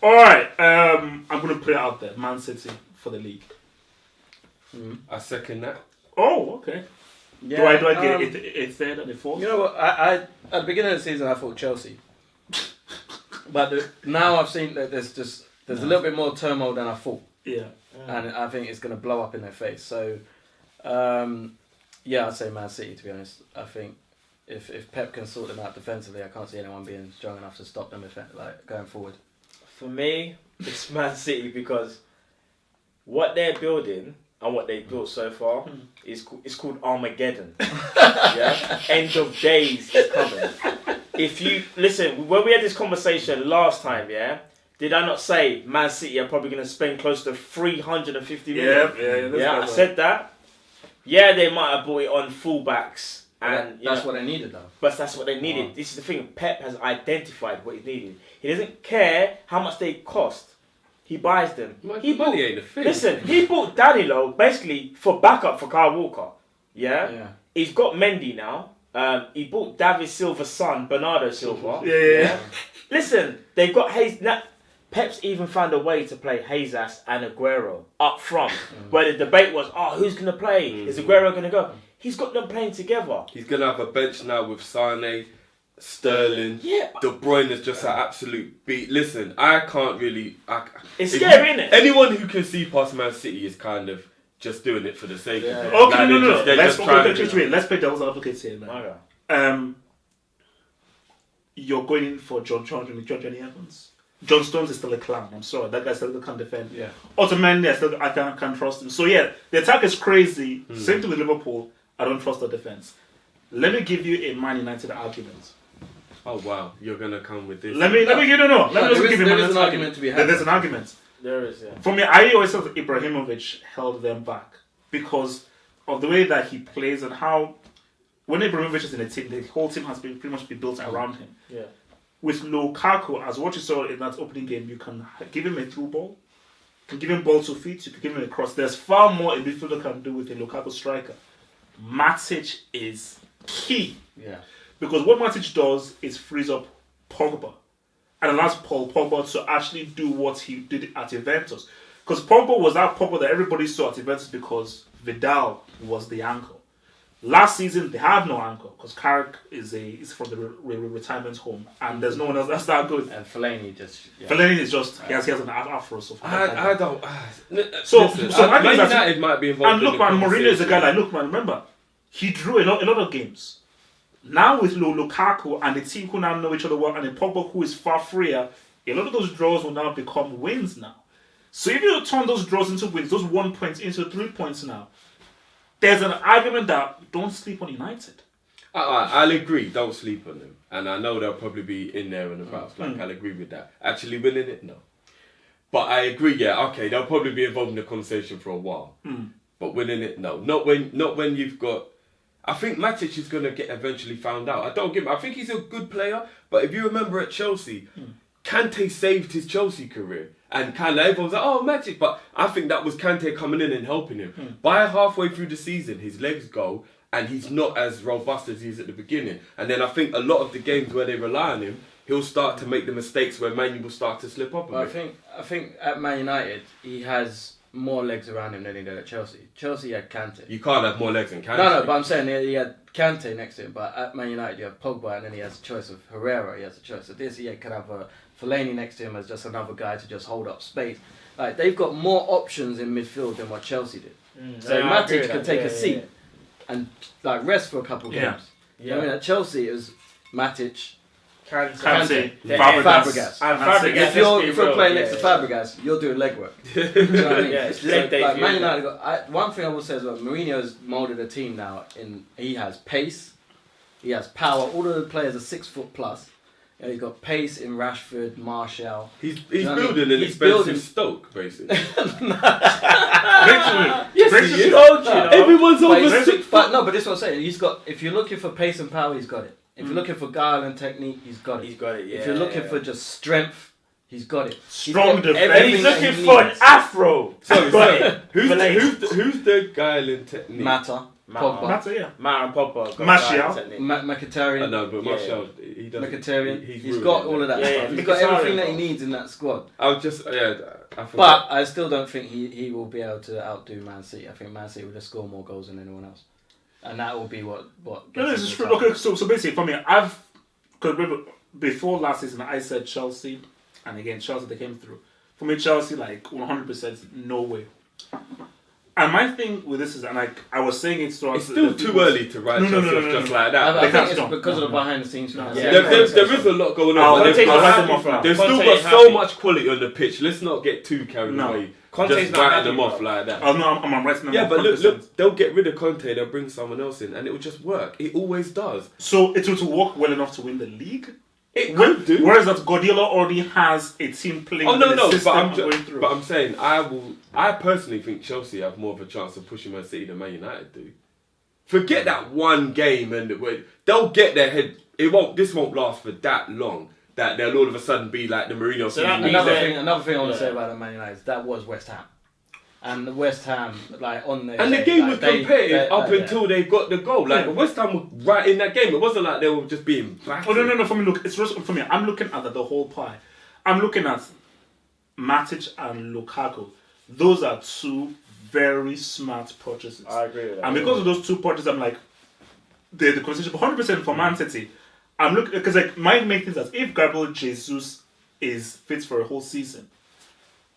All right. I'm going to put it out there. Man City for the league. I second that. Oh, okay. Yeah, Do I get a third and a fourth? You know what? I at the beginning of the season I thought Chelsea, but now I've seen that there's a little bit more turmoil than I thought. Yeah. And I think it's going to blow up in their face. So, I'd say Man City, to be honest. I think if Pep can sort them out defensively, I can't see anyone being strong enough to stop them going forward. For me, it's Man City because what they're building and what they've built so far is called Armageddon. Yeah? End of days is coming. If you listen, when we had this conversation last time, yeah, did I not say Man City are probably going to spend close to 350 million? Yeah, I said that. Yeah, they might have bought it on fullbacks, and that's what they needed, though. But that's what they needed. This is the thing. Pep has identified what he needed. He doesn't care how much they cost. He buys them. Money ain't a thing. Listen, he bought Danilo basically for backup for Kyle Walker. Yeah. He's got Mendy now. He bought David Silva's son, Bernardo Silva. Yeah. Listen, they've got Pep's even found a way to play Jesus and Aguero up front, where the debate was, who's going to play? Is Aguero going to go? He's got them playing together. He's going to have a bench now with Sane, Sterling. Yeah. De Bruyne is just an absolute beat. Listen, I can't really... It's scary, isn't it? Anyone who can see past Man City is kind of just doing it for the sake of it. Okay, no. Let's play devil's advocate here, man. Okay. You're going in for John Johnny Evans. John Stones is still a clown. I'm sorry, that guy still can't defend. Yeah. Ultimately, I can't trust him. So yeah, the attack is crazy. Same thing with Liverpool. I don't trust the defense. Let me give you a Man United argument. Oh wow, you're gonna come with this. Let me give you an argument to be had. There's an argument. There is, yeah. For me, I always thought Ibrahimovic held them back because of the way that he plays and how when Ibrahimovic is in a team, the whole team has been pretty much built around him. Yeah. With Lukaku, as what you saw in that opening game, you can give him a through ball, you can give him ball to feet, you can give him a cross. There's far more a midfielder can do with a Lukaku striker. Matic is key. Yeah. Because what Matic does is frees up Pogba and allows Paul Pogba to actually do what he did at Juventus. Because Pogba was that Pogba that everybody saw at Juventus because Vidal was the anchor. Last season, they have no anchor because Carrick is from the retirement home and there's no one else that's that good. And Fellaini just... Yeah. Fellaini is just... He has an afro. So I don't... So Man United might be involved. And look, man, Mourinho is a guy like, look, man, remember, he drew a lot of games. Now with Lukaku and the team who now know each other well and the Pogba who is far freer, a lot of those draws will now become wins now. So if you turn those draws into wins, those 1 points into 3 points now, there's an argument that don't sleep on United. I'll agree, don't sleep on them. And I know they'll probably be in there and about. I'll agree with that. Actually winning it, no. But I agree, okay, they'll probably be involved in the conversation for a while. But winning it, no. Not when you've got... I think Matic is going to get eventually found out. I think he's a good player, but if you remember at Chelsea, Kante saved his Chelsea career. And kind of everyone's like, Matic. But I think that was Kante coming in and helping him. By halfway through the season, his legs go and he's not as robust as he is at the beginning. And then I think a lot of the games where they rely on him, he'll start to make the mistakes where Man U will start to slip up a bit. I think at Man United, he has more legs around him than he did at Chelsea. Chelsea had Kante. You can't have more legs than Kante. No, but I'm saying he had Kante next to him. But at Man United, you have Pogba, and then he has a choice of Herrera. He has a choice of this. He can have a Fellaini next to him as just another guy to just hold up space. Like they've got more options in midfield than what Chelsea did. So Matic could take a seat and like rest for a couple of games. Yeah. I mean, at Chelsea it was Matic, Kante, Fabregas. And Fabregas. If you're playing next to Fabregas, you're doing legwork. You know what I mean? It's leg day. Like Man United one thing I will say is that Mourinho's moulded a team now. He has pace, he has power. All of the players are 6 foot plus. You know, he's got pace in Rashford, Martial. He's building an expensive Stoke, basically. Everyone's over 6 foot. No, but this is what I'm saying. He's got. If you're looking for pace and power, he's got it. If you're looking for guile and technique, he's got it. He's got it. Yeah. If you're looking for just strength, he's got it. Strong defense. He's looking for an afro. Sorry. Who's the guile and technique? Mata. Pogba. Matter, yeah. Mount and Pogba. got Martial. guidance, haven't they? I Mkhitaryan. know, but Yeah. Martial, he doesn't. Mkhitaryan. He's He's got ruining all of that Yeah, stuff. yeah. He's got Mkhitaryan, everything that he bro. needs in that squad. I was just, I But forgot. I still don't think he will be able to outdo Man City. I think Man City will just score more goals than anyone else, and that will be what. No, gets this is us true. the title. Okay, so basically, for me, because before last season, I said Chelsea, and again, Chelsea, they came through. For me, Chelsea, like 100%, no way. And my thing with this is, and like I was saying it throughout. It's still too early to write No, Chelsea off just like that. I They think can't it's stop. because of the No. behind the scenes. No. Yeah. There is a lot going Oh, on. But Conte's they've not got- happy, bro. they've still Conte got ain't so happy. much quality on the pitch. Let's not get too carried No. away. Conte's Just not writing happy, them off bro. like that. Oh no, I'm writing them. Yeah, off but 100%. look, they'll get rid of Conte, they'll bring someone else in, and it will just work. It always does. So it will work well enough to win the league. It could do. Whereas that Guardiola already has a team playing Oh no, the no, system but and going through. I'm saying I personally think Chelsea have more of a chance of pushing Man City than Man United do. Forget that one game, and they'll get their head. This won't last for that long. That they'll all of a sudden be like the Mourinho So that season. means Another thing I want to Yeah. say about the Man United is that was West Ham, and the West Ham like on their And the day, game like, was competitive up yeah. until they got the goal. Like Yeah. West Ham were right in that game. It wasn't like they were just being battered. Oh no! For me, look, it's just for me. I'm looking at the whole pie. I'm looking at Matic and Lukaku. Those are two very smart purchases. I agree with that. And because of those two purchases, I'm like, the conversation 100% for Man City. I'm looking because like my main thing is that if Gabriel Jesus is fit for a whole season,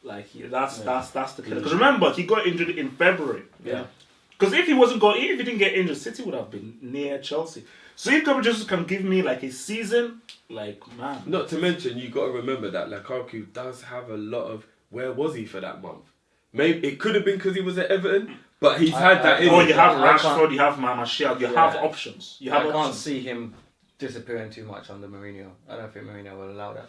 like that's the killer. Because remember, he got injured in February. Yeah. Because if he didn't get injured, City would have been near Chelsea. So if Gabriel Jesus can give me like a season, like man. Not to mention, you got to remember that Lukaku does have a lot of. Where was he for that month? Maybe it could have been because he was at Everton, but he's had that. Oh, you have I can't- Rashford, you have Martial, you have options. You have I can't options. see him disappearing too much under Mourinho. I don't think Mourinho will allow that.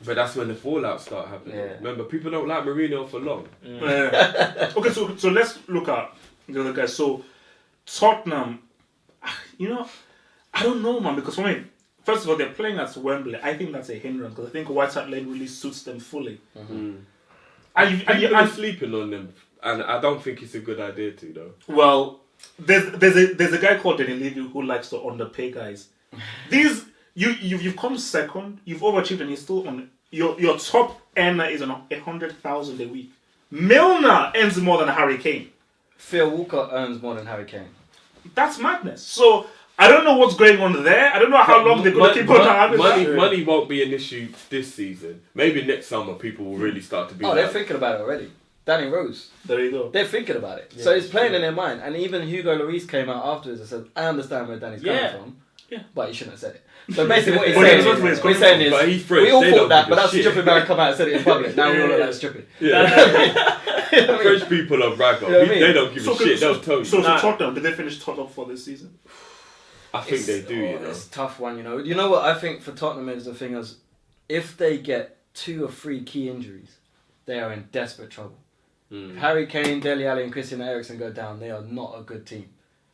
But that's when the fallout start happening. Yeah. Remember, people don't like Mourinho for long. Okay, so let's look at the other guys. So Tottenham, I don't know, man, because for me, first of all, they're playing at Wembley. I think that's a hindrance because I think White Hart Lane really suits them fully. People are sleeping on them, and I don't think it's a good idea to though. Well, there's a guy called Danny Levy who likes to underpay guys. You've come second, you've overachieved, and you're still on your top earner is on 100,000 a week. Milner earns more than Harry Kane. Phil Walcott earns more than Harry Kane. That's madness. So I don't know what's going on there. I don't know how long they're going to keep on having that. Money won't be an issue this season. Maybe next summer people will really start to be. Oh, they're thinking about it already. Danny Rose. There you go. They're thinking about it. So it's playing in their mind. And even Hugo Lloris came out afterwards and said, I understand where Danny's coming from. Yeah. But he shouldn't have said it. So basically what he's But saying that's where it's what he's coming saying from. But is, he's French, we all they thought don't that, give but a that's a shit. stupid man come out and said it in public. Now we all look like stupid. Yeah. French people are ragga. You know what I mean? They don't give a shit. They'll tell you. So Tottenham, did they finish top for this season? I think they do. You know. It's a tough one, you know. You know what I think for Tottenham is the thing is, if they get 2 or 3 key injuries, they are in desperate trouble. If Harry Kane, Dele Alli and Christian Eriksen go down, they are not a good team.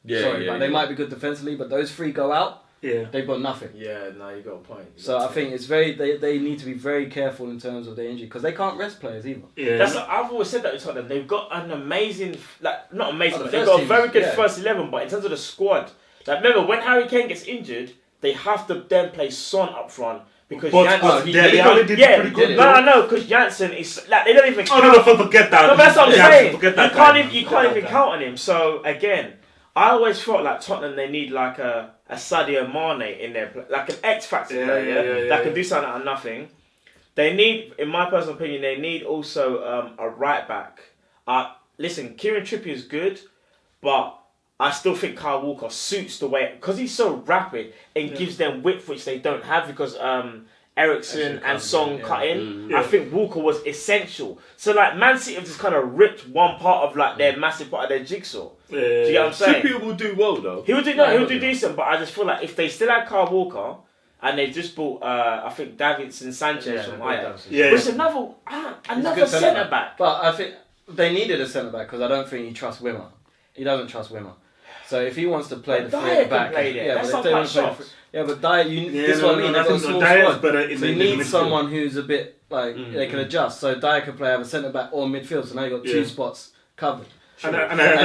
They might be good defensively, but those 3 go out, they've got nothing. Yeah, no, you got a point. So I think it's they need to be very careful in terms of their injury because they can't rest players either. Yeah. I've always said that with Tottenham. They've got an amazing, not amazing, the but they've first got a team, very good yeah. first 11. But in terms of the squad, remember when Harry Kane gets injured, they have to then play Son up front because Dele Alli did pretty good. No, because Janssen is like they don't even. Oh no, forget that. No, that's what I'm Yeah, saying. forget that You can't even count on him. So again, I always felt like Tottenham they need like a Sadio Mane in there, like an X factor player that can do something out of nothing. They need, in my personal opinion, they need also a right back. Listen, Kieran Trippier is good, but I still think Kyle Walker suits the way because he's so rapid and gives them width which they don't have because Eriksen and Song cut in. Yeah. I think Walker was essential. So like Man City have just kind of ripped one part of like their massive part of their jigsaw. Do you get what I'm saying? Trippier will do well though. He would do decent, but I just feel like if they still had Kyle Walker and they just bought I think Davinson Sanchez from Ajax, which is another centre back. But I think they needed a centre back because I don't think he trusts Wimmer. He doesn't trust Wimmer. So if he wants to play But the 3 Dyer at the can back, play there. That's but not if they quite want to play soft. but Dyer, this is what I mean. They've got a small Dyer's squad. better in So the you need midfield. someone who's a bit like they can adjust. So Dyer can play either centre back or midfield. So now you have got 2 spots covered. And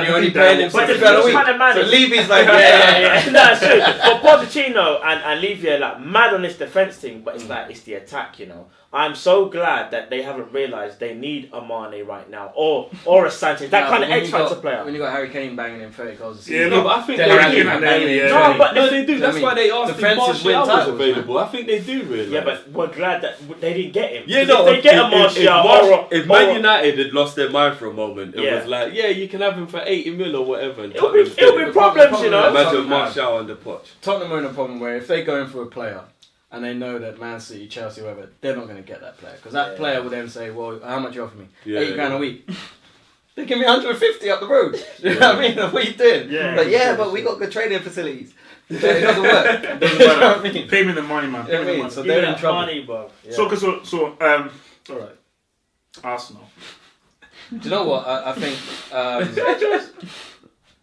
you're only think paying that- him But the £60 a thing week. kind of man So is- Levy's like, yeah. No, it's true. But Pochettino and Levy are like mad on this defense thing, but it's like it's the attack, you know. I'm so glad that they haven't realised they need a Mane right now, or a Sanchez, that kind of X Factor player. When you got Harry Kane banging in 30 goals a season. Yeah, No, but I think Then they Harry do. Kane banging in Yeah. 20. No, but No, they do. That's I mean, why they asked if defenses win Martial was titles, available. I think they do realise. Yeah, but we're glad that they didn't get him. Yeah, 'Cause no. if they get a Martial, if Man United had lost their mind for a moment, it Yeah. was like, yeah, you can have him for 80 mil or whatever. And it'll be Tottenham did it. problems, you know. Imagine Tottenham- Martial under Poch. Tottenham are in a problem where if they go in for a player and they know that Man City, Chelsea, whoever, they're not going to get that player. Because that player will then say, well, how much you offer me? Yeah, £8 a week. They give me 150 up the road. You know what I mean? What are you doing? Yeah. But but we got good training facilities. It doesn't work. Doesn't You know what I matter. mean? Pay me the money, man. Pay You know me what I the mean? money. So Give me they're in that trouble. money, bro. Yeah. All right. Arsenal. Do you know what? I think,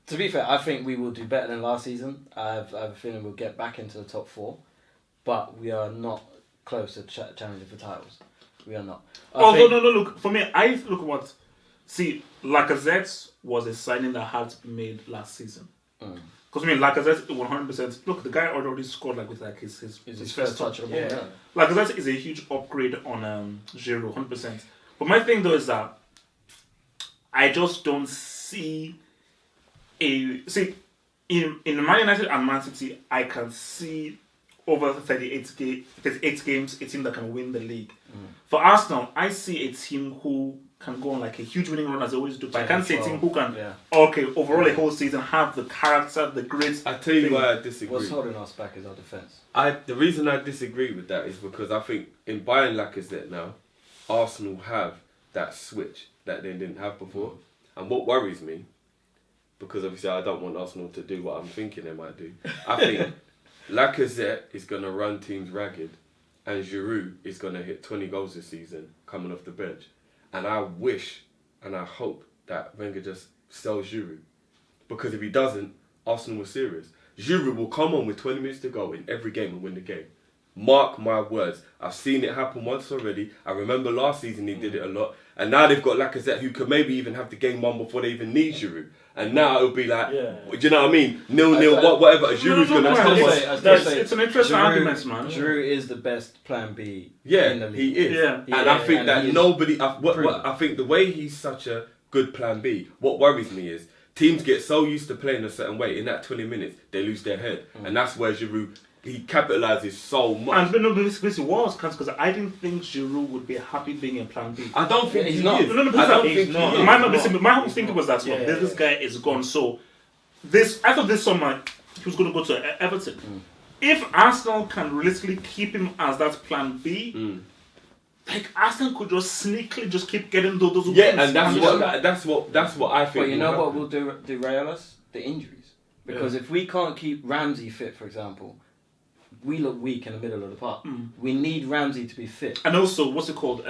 to be fair, I think we will do better than last season. I have a feeling we'll get back into the top 4, but we are not close to challenging for titles. We are not. No. Look, for me, I look at what. See, Lacazette was a signing that had to be made last season. Because I mean, Lacazette 100%. Look, the guy already scored like with like his first touch. of the ball. Yeah. Lacazette is a huge upgrade on Giroud, 100%. But my thing though is that I just don't see in Man United and Man City, I can see over 38 games a team that can win the league. For Arsenal, I see a team who can go on like a huge winning run as they always do. But I can't see a team who can, overall a whole season have the character, the grit. I tell you why I disagree. What's holding us back is our defence. The reason I disagree with that is because I think in buying Lacazette now, Arsenal have that switch that they didn't have before. And what worries me, because obviously I don't want Arsenal to do what I'm thinking they might do, I think Lacazette is going to run teams ragged and Giroud is going to hit 20 goals this season coming off the bench. And I wish and I hope that Wenger just sells Giroud. Because if he doesn't, Arsenal are serious. Giroud will come on with 20 minutes to go in every game and win the game. Mark my words. I've seen it happen once already. I remember last season he did it a lot. And now they've got Lacazette who could maybe even have the game won before they even need Giroud. And now it'll be like, do you know what I mean? 0-0, whatever. Giroud's going to come on. It's an interesting argument, man. Giroud is the best plan B Yeah, in the league. he is. Yeah. And I think that he is nobody... proven. I think the way he's such a good plan B, what worries me is teams get so used to playing a certain way. In that 20 minutes, they lose their head. And that's where Giroud... He capitalises so much. And this was because I didn't think Giroud would be happy being in Plan B. I don't think he's he not. is. No, I don't he's think not. he is. My whole thinking was that this guy is gone. So I thought this summer he was going to go to Everton. If Arsenal can realistically keep him as that Plan B, like Arsenal could just sneakily just keep getting those wins. Yeah, and that's what I think. But you know will what happen. will derail us? The injuries. Because if we can't keep Ramsey fit, for example, we look weak in the middle of the park. We need Ramsey to be fit. And also, what's it called?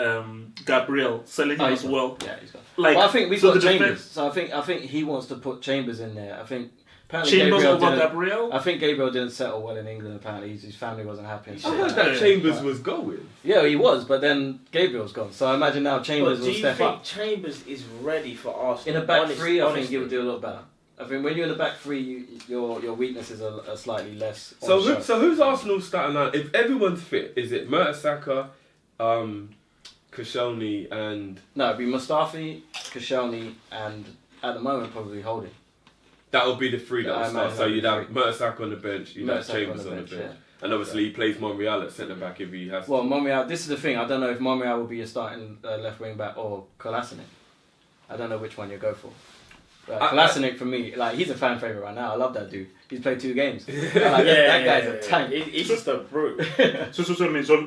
Gabriel selling him as well. Yeah, he's got. Like, Well, I think we've so got the Chambers. defense- So I think he wants to put Chambers in there. I think apparently Chambers Gabriel over didn't- Gabriel. I think Gabriel didn't settle well in England. Apparently, his family wasn't happy. And shit I heard like that Chambers was going. Yeah, he was, but then Gabriel's gone. So I imagine now Chambers But do will you step think up. Chambers is ready for Arsenal? In a back three, I think honestly. he would do a lot better. I think when you're in the back three, your weaknesses are slightly less. on So show. so who's Arsenal's starting line? If everyone's fit, is it Mertesacker, Koscielny and... No, it'd be Mustafi, Koscielny, and at the moment probably Holding. That would be the three that Yeah, would I start. imagine So that'd you'd be have three. Mertesacker on the bench, you'd have Mertesacker Chambers on the bench. And obviously he plays Monreal at centre back if he has Well, to. Monreal, this is the thing. I don't know if Monreal will be your starting left wing back or Kolasinac. I don't know which one you go for. Kolasinac for me, like he's a fan favourite right now. I love that dude. He's played 2 games. That guy's a tank. He's just a brute. So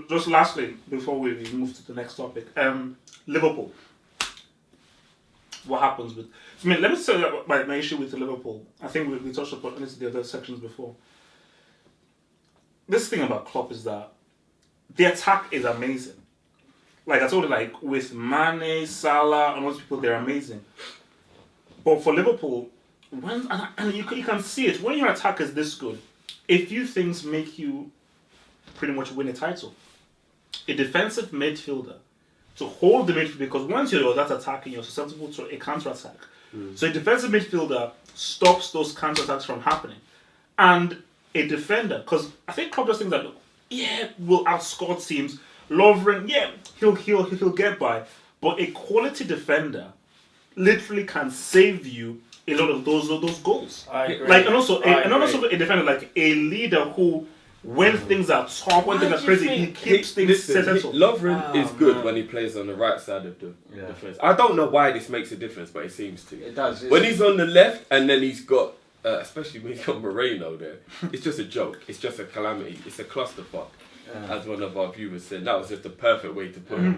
just lastly, before we move to the next topic, Liverpool. What happens with... I mean, let me say that my issue with Liverpool. I think we touched upon this in the other sections before. This thing about Klopp is that the attack is amazing. Like I told you, like with Mane, Salah, and those people, they're amazing. But for Liverpool, and you can see it, when your attack is this good, a few things make you pretty much win a title. A defensive midfielder to hold the midfield, because once you're that attacking, you're susceptible to a counter attack. So a defensive midfielder stops those counter-attacks from happening. And a defender, because I think Klopp just thinks that, we'll outscore teams. Lovren, he'll get by. But a quality defender literally can save you a lot of those goals. I agree. And also a defender, like a leader who, when things are tough, when things are crazy, he keeps things settled. Lovren is good when he plays on the right side of the defense. I don't know why this makes a difference, but it seems to. It does. When he's on the left and then he's got, especially when he's got Moreno there, it's just a joke. It's just a calamity. It's a clusterfuck, as one of our viewers said. That was just the perfect way to put it.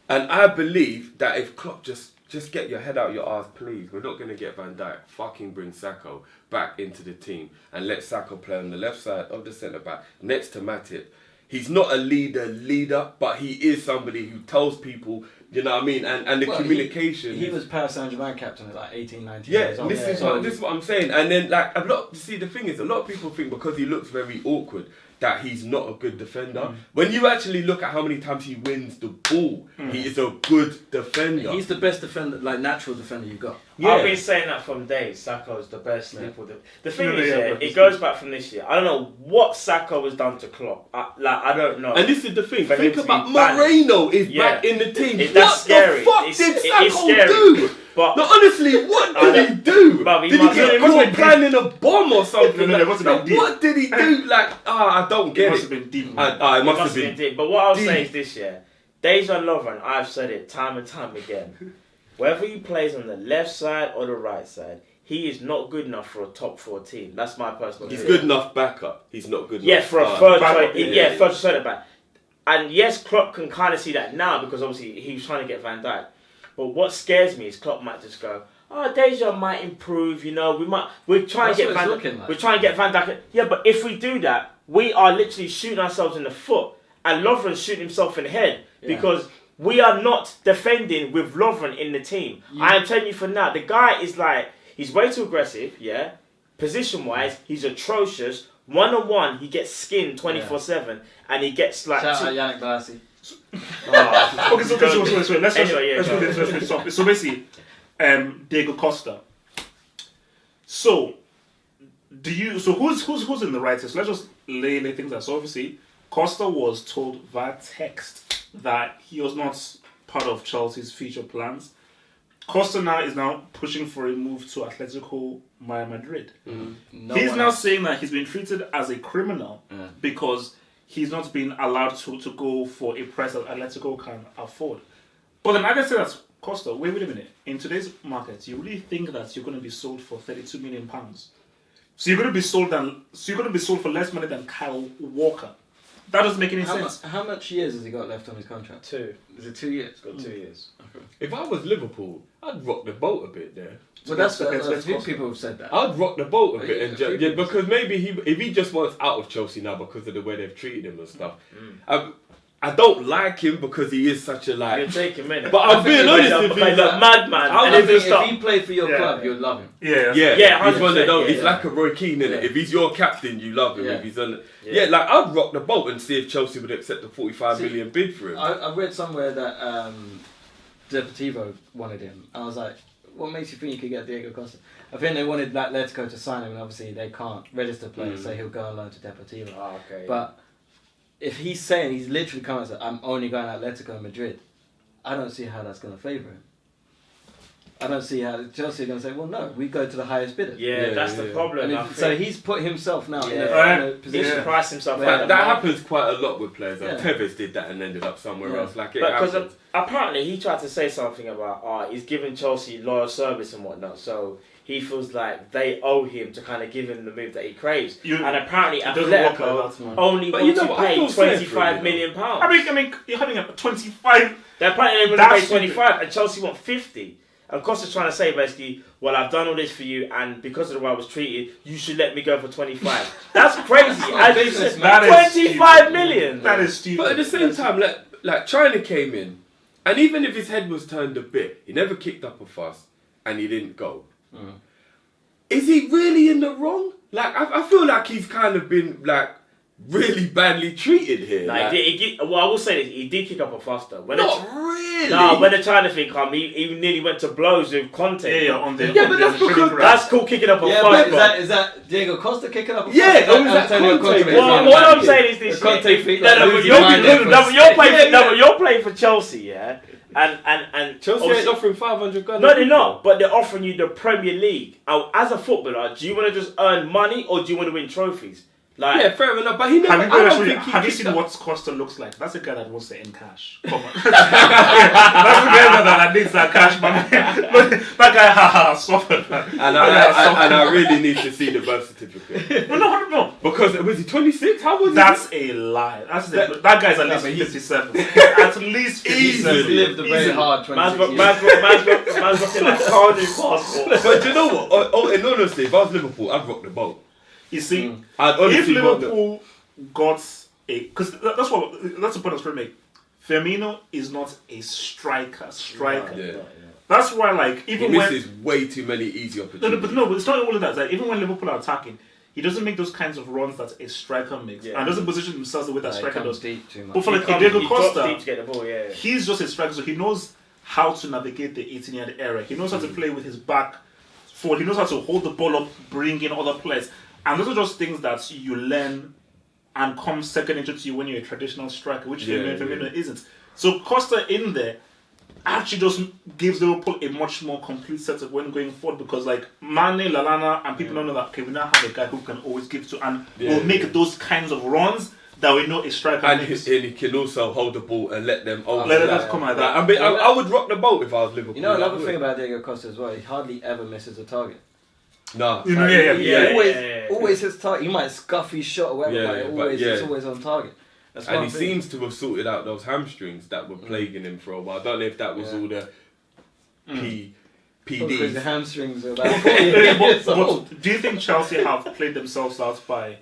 And I believe that if Klopp just get your head out your ass, please. We're not going to get Van Dijk. Fucking bring Sacco back into the team and let Sacco play on the left side of the centre back next to Matip. He's not a leader, but he is somebody who tells people, you know what I mean, and the communication. He was Paris Saint-Germain captain at like 18, 19 yeah, years old. this is what I'm saying. And then see, the thing is, a lot of people think because he looks very awkward that he's not a good defender. When you actually look at how many times he wins the ball, he is a good defender. He's the best defender, like natural defender you've got. Yeah. I've been saying that from days. Sacco's the best. The thing is, it goes back from this year. I don't know what Sacco has done to Klopp. I don't know. And this is the thing. For Think him to about be banned. Moreno is back in the team. That's What scary. the fuck It's did scary. Sacco do? But No, honestly, what did he do? But he Did he must get have- caught planning a bomb or something? No, it must have been deep. What did he do? I don't It get must it. have been deep. It it must have been. deep. But what I'll say deep. is this year, Dejan Lovren, I've said it time and time again. Whether he plays on the left side or the right side, he is not good enough for a top 4 team. That's my personal He's opinion. good enough backup. He's not good Yeah, enough. for a starter. third Backup, choice. Third centre back. And yes, Klopp can kind of see that now because obviously he was trying to get Van Dijk. But what scares me is Klopp might just go, Dejan might improve. We're trying to get Van Dijk. Like. We're trying to get Van Dijk. Yeah, but if we do that, we are literally shooting ourselves in the foot, and Lovren's shooting himself in the head because we are not defending with Lovren in the team. I am telling you for now, the guy is he's way too aggressive. Yeah, position wise, he's atrocious. 1-on-1, he gets skinned 24/7, and he gets Shout out Yannick Balassi. Okay, so let's Anyway, let's stop. So basically, Diego Costa. So, who's in the right? So let's just lay things out. So obviously, Costa was told via text that he was not part of Chelsea's future plans. Costa is now pushing for a move to Atletico Madrid. He's now saying that he's been treated as a criminal because he's not been allowed to go for a price that Atletico can afford. But then I can say that Costa, wait a minute. In today's market, you really think that you're going to be sold for £32 million? So you're going to be sold for less money than Kyle Walker. That doesn't make any sense. How much years has he got left on his contract? 2. Is it 2 years? It's got 2 years. Okay. If I was Liverpool, I'd rock the boat a bit there. Well, that's Let's a few Costa. people have said that. I'd rock the boat a bit Yeah, and a few people because maybe if he just wants out of Chelsea now because of the way they've treated him and stuff. I don't like him because he is such a You're taking minutes. But I'm being honest with He's you. a madman. I And think if if he played for your club, you'd love him. Yeah. Yeah, he's one of 100%, those. He's yeah. like a Roy Keane, innit? Yeah. If he's your captain, you love him. Yeah. If he's on, I'd rock the boat and see if Chelsea would accept the 45 million bid for him. I read somewhere that Deportivo wanted him. I was like, what makes you think you could get Diego Costa? I think they wanted Atletico to sign him, and obviously they can't register players, so he'll go on loan to Deportivo. Oh, okay. But if he's saying, he's literally coming and saying, I'm only going to Atletico Madrid, I don't see how that's going to favour him. I don't see how Chelsea are going to say, well, no, we go to the highest bidder. Yeah, that's the problem. And I so think. he's put himself now in Yeah. a He position. should price himself out. That of the market. happens quite a lot with players. Like Yeah. Tevez did that and ended up somewhere Yeah. else. Like it Because happens. apparently he tried to say something about he's giving Chelsea loyal service and whatnot, so he feels like they owe him to kind of give him the move that he craves. And apparently doesn't work like Atletico that, man. only But want you know to what, I pay feel sorry for him, £25 million. I mean, you're having a 25. They're apparently going to That's pay 25 and Chelsea want 50. And Costa's trying to say basically, well, I've done all this for you, and because of the way I was treated, you should let me go for 25. That's crazy. As you said, That is 25 million. That is stupid. But at the same time, like China came in, and even if his head was turned a bit, he never kicked up a fuss, and he didn't go. Is he really in the wrong? Like I feel like he's kind of been like really badly treated here. Nah, like, well, I will say this, he did kick up a fuss though. not really. really. No, when the China thing come, he nearly went to blows with Conte. On the Yeah, but that's because That's called kicking up a Yeah, fight. but is that Diego Costa kicking up a Yeah, fight? or was that Antonio Conte? Conte? Well, what I'm saying is this: Conte feet no, like no, but losing you're, mind no, but you're playing. Yeah, No, but you're playing for Chelsea, yeah, and Chelsea ain't offering 500 grand. No, they're not. But they're offering you the Premier League. As a footballer, do you want to just earn money or do you want to win trophies? Like, Yeah, fair enough. But he never. Have you seen what Costa looks like? That's a guy that wants to end cash. Come on. That's a guy that needs that cash, man. That guy suffered. And I really need to see the birth certificate. No. Because was he 26? How was That's a lie. That guy's at least 57. At least 57. He's lived a very hard 26 years. man's rocking like Cardiff passport. But do you know what? In honesty, if I was Liverpool, I'd rock the boat. You see, I'd if honestly rock the- Liverpool got a... Because that's the point I was trying to make. Firmino is not a striker. Yeah. That's why, like, He even when... misses way too many easy opportunities. But it's not all of that. It's like, even when Liverpool are attacking, he doesn't make those kinds of runs that a striker makes. Yeah. And doesn't position himself the way that He striker comes does. deep too much. But for like He Diego drops Costa, deep to get the ball, yeah. he's just a striker, so he knows how to navigate the 18-yard area. He knows how to play with his back forward. He knows how to hold the ball up, bring in other players. And those are just things that you learn and come second nature to you when you're a traditional striker, which Firmino isn't. So Costa in there actually just gives Liverpool a much more complete setup when going forward, because like Mane, Lallana, and people don't know that okay, we now have a guy who can always give to and will make those kinds of runs that we know a striker And makes. he can also hold the ball and let them over. Let them come like that. I mean, I would rock the boat if I was Liverpool. You know another thing about Diego Costa as well, he hardly ever misses a target. No. You know, Always his target. He might scuff his shot or whatever, but it's always on target. That's And he seems to have sorted out those hamstrings that were plaguing him for a while. I don't know if that was all the because the PDs. hamstrings are about 40 years old. But do you think Chelsea have played themselves out by...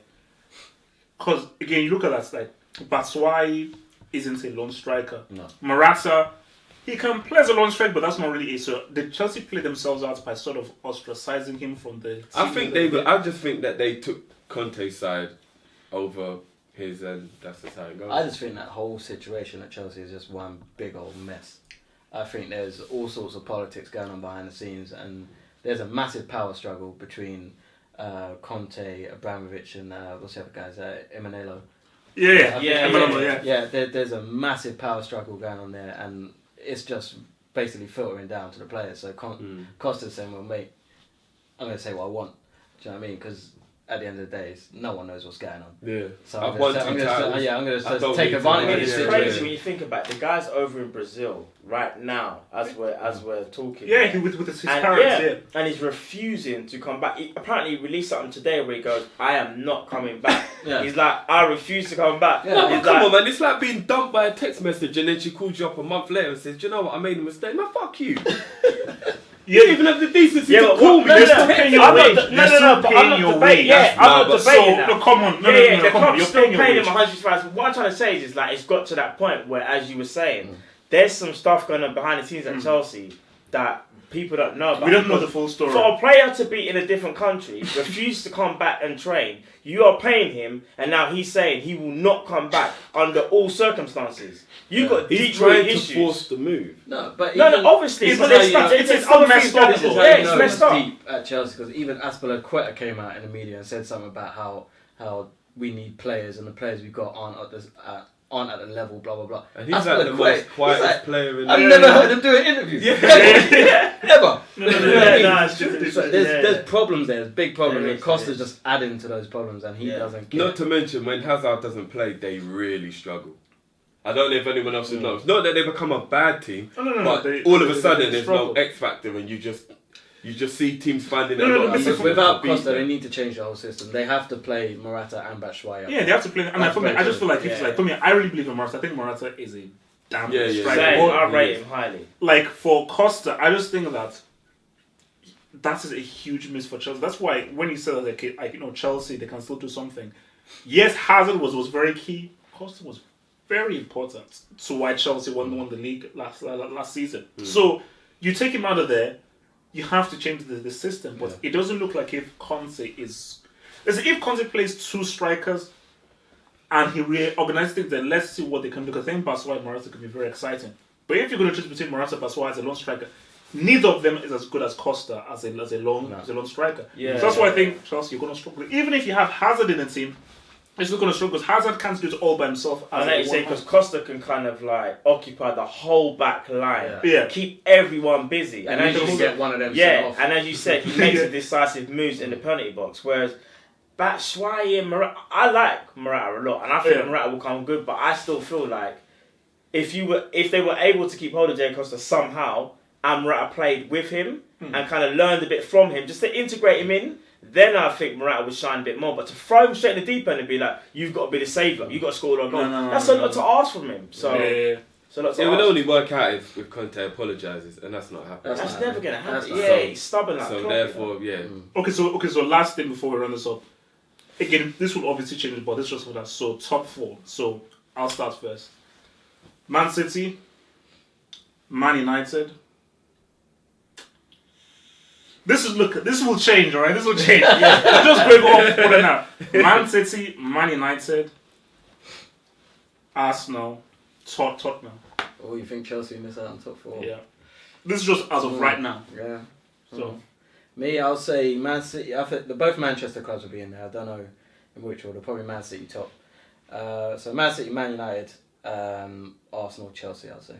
Because, again, you look at that, like, Batshuayi isn't a lone striker. No. Morata, he can play as a lone striker, but that's not really it. So did Chelsea play themselves out by sort of ostracizing him from the team? I just think that they took Conte's side over his, and that's just how it goes. I just think that whole situation at Chelsea is just one big old mess. I think there's all sorts of politics going on behind the scenes, and there's a massive power struggle between Conte, Abramovich, and what's the other guys? Emanelo. Yeah. There's a massive power struggle going on there, and it's just basically filtering down to the players. So Costa's saying, "Well, mate, I'm going to say what I want." Do you know what I mean? Because at the end of the day, no one knows what's going on. Yeah. So I'm going to take advantage of It's this crazy situation. when you think about it. The guys over in Brazil right now, as we're talking. Yeah, with his parents, and he's refusing to come back. He apparently released something today where he goes, "I am not coming back." He's like, "I refuse to come back." Yeah. No, He's but come like, on, man. It's like being dumped by a text message and then she calls you up a month later and says, "Do you know what? I made a mistake." Man, fuck you. You don't even have the decency to call me. You're still paying your wage. I'm not debating. Yeah, I'm not debating that. No, come on. The Come on. club's You're still paying your paying him wage. 100,000. What I'm trying to say is like it's got to that point where, as you were saying, there's some stuff going on behind the scenes at Chelsea that people don't know about. We don't know the full story. For a player to be in a different country, refuse to come back and train, you are paying him, and now he's saying he will not come back under all circumstances. You got He's deep trying issues. to force the move. No, but obviously, it's but not there's how stuff. you It's still other messed things up, going though. on. Yeah, Yeah, it's it's messed up. deep at Chelsea because even Aspilicueta came out in the media and said something about how we need players and the players we've got aren't at the level, blah blah blah. And he's like the most quietest player in the I've never heard him do an interview. Ever. So there's problems there. There's big problems, and Costa's just adding to those problems, and he doesn't care. Not to mention, when Hazard doesn't play, they really struggle. I don't know if anyone else knows. Not that they become a bad team, but all of a sudden there's no X factor, and you just see teams finding it a lot easier. Without Costa, they need to change the whole system. They have to play Morata and Batshuayi. Yeah, they have to play. And for me, I just feel like it's like for me, I really believe in Morata. I think Morata is a damn good striker. I rate him highly. Like for Costa, I just think that is a huge miss for Chelsea. That's why when you said that, like, Chelsea, they can still do something. Yes, Hazard was very key. Costa was very important to why Chelsea won the league last season. So you take him out of there, you have to change the system. But it doesn't look like if Conte if Conte plays two strikers and he reorganizes things, then let's see what they can do. Because I think Batshuayi and Morata could be very exciting. But if you're going to choose between Morata and Batshuayi as a lone striker, neither of them is as good as Costa as a lone striker. Yeah. So that's why I think Chelsea, you're going to struggle. Even if you have Hazard in the team, it's not going to struggle because Hazard can't do it all by himself. I know you say because Costa can kind of like occupy the whole back line, Yeah. keep everyone busy, And as you get one of them yeah, sent off. and as you said, he makes the decisive moves in the penalty box. Whereas Batshuayi and Morata, I like Morata a lot, and I think Morata will come good. But I still feel like if they were able to keep hold of Diego Costa somehow, and Morata played with him and kind of learned a bit from him, just to integrate him in. Then I think Morata would shine a bit more. But to throw him straight in the deep end and be like, you've got to be the saviour, you've got to score a goal. That's a lot to ask from him. So, so it would only work out if Conte apologises, and that's not happening. That's never going to happen. Yeah, he's stubborn like So Klopp, therefore, Okay, so last thing before we run this up. Again, this will obviously change, but this just for that. So top 4. So I'll start first. Man City, Man United. This will change, alright? This will change. I'm just going off order now. Man City, Man United, Arsenal, Tottenham. Oh, you think Chelsea miss out on top 4? Yeah. This is just as of right now. Yeah. So Me, I'll say Man City. I think both Manchester clubs will be in there. I don't know in which order. Probably Man City top. So Man City, Man United, Arsenal, Chelsea. I'll say.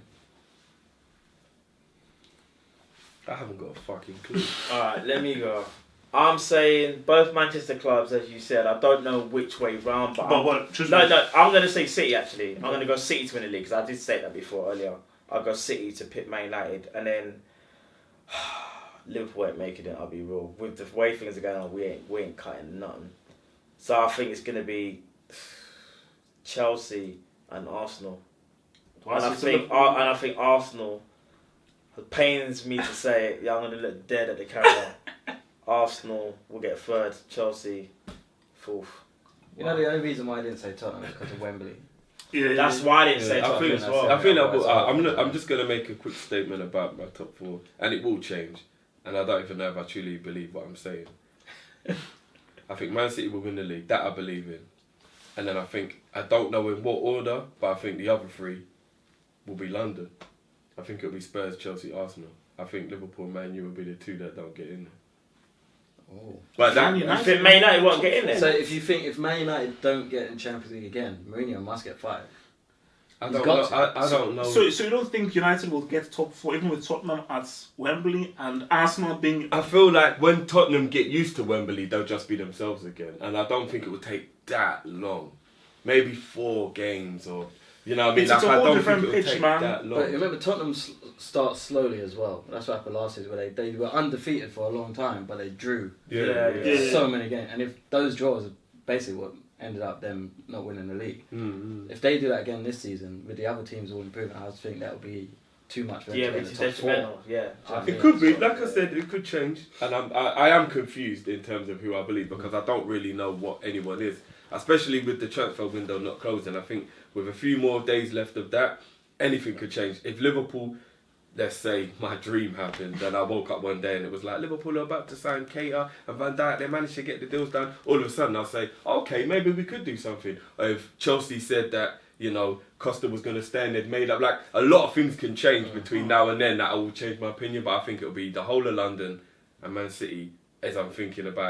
I haven't got a fucking clue. Alright, let me go. I'm saying both Manchester clubs, as you said. I don't know which way round, but I'm going to say City actually. I'm going to go City to win the league because I did say that before earlier. I'll go City to pit Man United, and then Liverpool ain't making it. I'll be real. With the way things are going on, we ain't cutting nothing. So I think it's going to be Chelsea and Arsenal, and I think Arsenal. It pains me to say it. Yeah, I'm going to look dead at the camera. Arsenal will get 3rd, Chelsea 4th. You know the only reason why I didn't say Tottenham is because of Wembley. Yeah, that's why I didn't say Tottenham as well. I feel I'm just gonna make a quick statement about my top 4, and it will change. And I don't even know if I truly believe what I'm saying. I think Man City will win the league. That I believe in. And then I don't know in what order, but I think the other 3 will be London. I think it'll be Spurs, Chelsea, Arsenal. I think Liverpool and Man U will be the 2 that don't get in there. Oh. But I think Man United won't get in there. So if Man United don't get in Champions League again, Mourinho must get fired. I don't know. So you don't think United will get top 4 even with Tottenham at Wembley and Arsenal being? I feel like when Tottenham get used to Wembley, they'll just be themselves again, and I don't think it will take that long. Maybe 4 games or. You know what I mean? It's a whole I don't different think it'll pitch, take man. that long. But remember, Tottenham starts slowly as well. That's what happened last season, where they were undefeated for a long time, but they drew so many games. And if those draws are basically what ended up them not winning the league. Mm-hmm. If they do that again this season, with the other teams all improving, I think that would be too much for them to get in the top 4. Yeah. It could be, like I said, it could change. And I am confused in terms of who I believe because I don't really know what anyone is. Especially with the transfer window not closing. I think with a few more days left of that, anything could change. If Liverpool, let's say my dream happened and I woke up one day and it was like Liverpool are about to sign Keita and Van Dijk, they managed to get the deals done, all of a sudden I'll say, okay, maybe we could do something. Or if Chelsea said that, Costa was going to stay and they'd made up, like a lot of things can change between now and then that I will change my opinion, but I think it'll be the whole of London and Man City as I'm thinking about it.